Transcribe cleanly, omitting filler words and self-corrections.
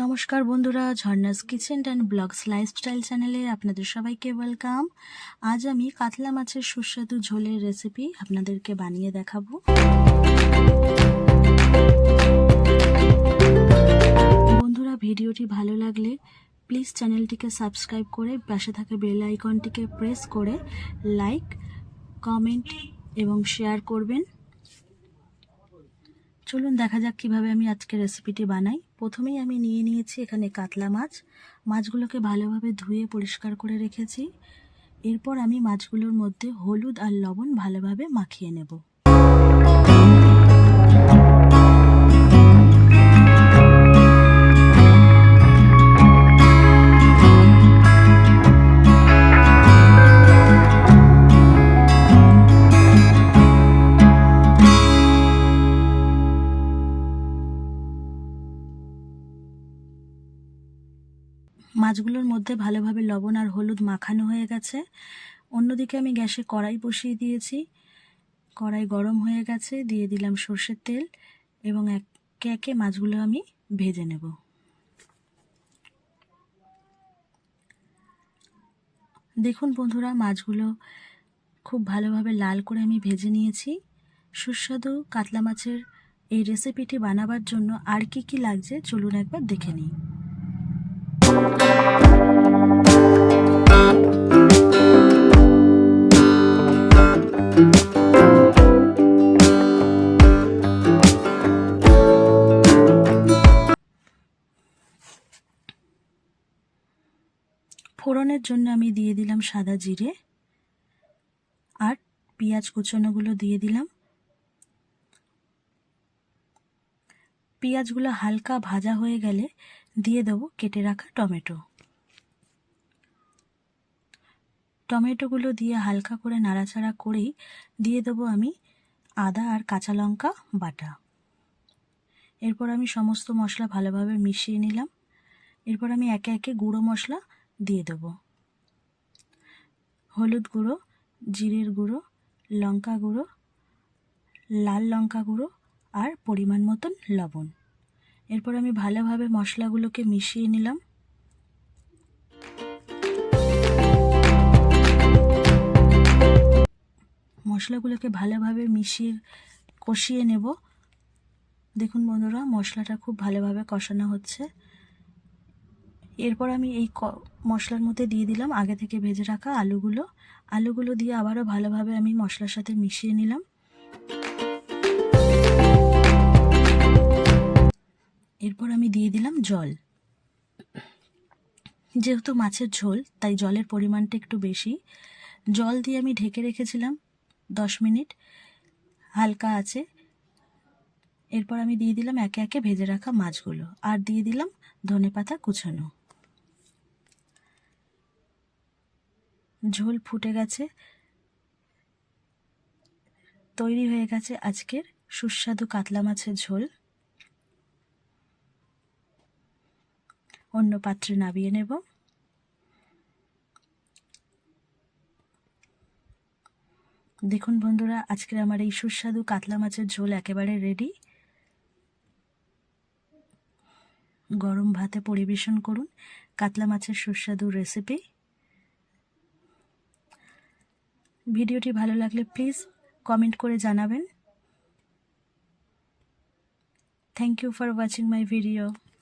নমস্কার বন্ধুরা, ঝর্ণাস kitchen and blogs lifestyle চ্যানেলে আপনাদের সবাইকে ওয়েলকাম। আজ আমি কাতলা মাছের সুস্বাদু ঝোলের রেসিপি আপনাদেরকে বানিয়ে দেখাবো। বন্ধুরা, ভিডিওটি ভালো লাগলে প্লিজ চ্যানেলটিকে সাবস্ক্রাইব করে পাশে থাকা বেল আইকনটিকে প্রেস করে লাইক, কমেন্ট এবং শেয়ার করবেন। চলুন দেখা যাক কিভাবে আমি আজকে রেসিপিটি বানাই। প্রথমেই আমি নিয়ে নিয়েছি এখানে কাতলা মাছ। মাছগুলোকে ভালোভাবে ধুয়ে পরিষ্কার করে রেখেছি। এরপর আমি মাছগুলোর মধ্যে হলুদ আর লবণ ভালোভাবে মাখিয়ে নেব। মাছগুলোর মধ্যে ভালোভাবে লবণ আর হলুদ মাখানো হয়ে গেছে। অন্যদিকে আমি গ্যাসে কড়াই বসিয়ে দিয়েছি। কড়াই গরম হয়ে গেছে, দিয়ে দিলাম সর্ষের তেল এবং একে একে মাছগুলো আমি ভেজে নেব। দেখুন বন্ধুরা, মাছগুলো খুব ভালোভাবে লাল করে আমি ভেজে নিয়েছি। সুস্বাদু কাতলা মাছের এই রেসিপিটি বানাবার জন্য আর কি লাগছে চলুন একবার দেখে নিই। ফোড়নের জন্য আমি দিয়ে দিলাম সাদা জিরে আর পেঁয়াজ কুচানোগুলো দিয়ে দিলাম। পেঁয়াজগুলো হালকা ভাজা হয়ে গেলে দিয়ে দেবো কেটে রাখা টমেটো। টমেটোগুলো দিয়ে হালকা করে নাড়াচাড়া করেই দিয়ে দেবো আমি আদা আর কাঁচা লঙ্কা বাটা। এরপর আমি সমস্ত মশলা ভালোভাবে মিশিয়ে নিলাম। এরপর আমি একে একে গুঁড়ো মশলা দিয়ে দেবো। হলুদ গুঁড়ো, জিরের গুঁড়ো, লঙ্কা গুঁড়ো, লাল লঙ্কা গুঁড়ো আর পরিমাণ মতন লবণ। এরপর আমি ভালোভাবে মশলাগুলোকে মিশিয়ে নিলাম। মশলাগুলোকে ভালোভাবে কষিয়ে নেব। দেখুন বন্ধুরা, মশলাটা খুব ভালোভাবে কষানো হচ্ছে। এরপর আমি এই মশলার মধ্যে দিয়ে দিলাম আগে থেকে ভেজে রাখা আলুগুলো দিয়ে আবারও ভালোভাবে আমি মশলার সাথে মিশিয়ে নিলাম। এরপর আমি দিয়ে দিলাম জল। যেহেতু মাছের ঝোল তাই জলের পরিমাণটা একটু বেশি। জল দিয়ে আমি ঢেকে রেখেছিলাম 10 মিনিট হালকা আছে। এরপর আমি দিয়ে দিলাম একে একে ভেজে রাখা মাছগুলো আর দিয়ে দিলাম ধনেপাতা কুচানো। ঝোল ফুটে গেছে, তৈরি হয়ে গেছে আজকের সুস্বাদু কাতলা মাছের ঝোল। অন্য পাত্রে নামিয়ে নেব। দেখুন বন্ধুরা, আজকের আমার এই সুস্বাদু কাতলা মাছের ঝোল একেবারে রেডি। গরম ভাতে পরিবেশন করুন কাতলা মাছের সুস্বাদু রেসিপি। ভিডিওটি ভালো লাগলে প্লিজ কমেন্ট করে জানাবেন। Thank you for watching my video.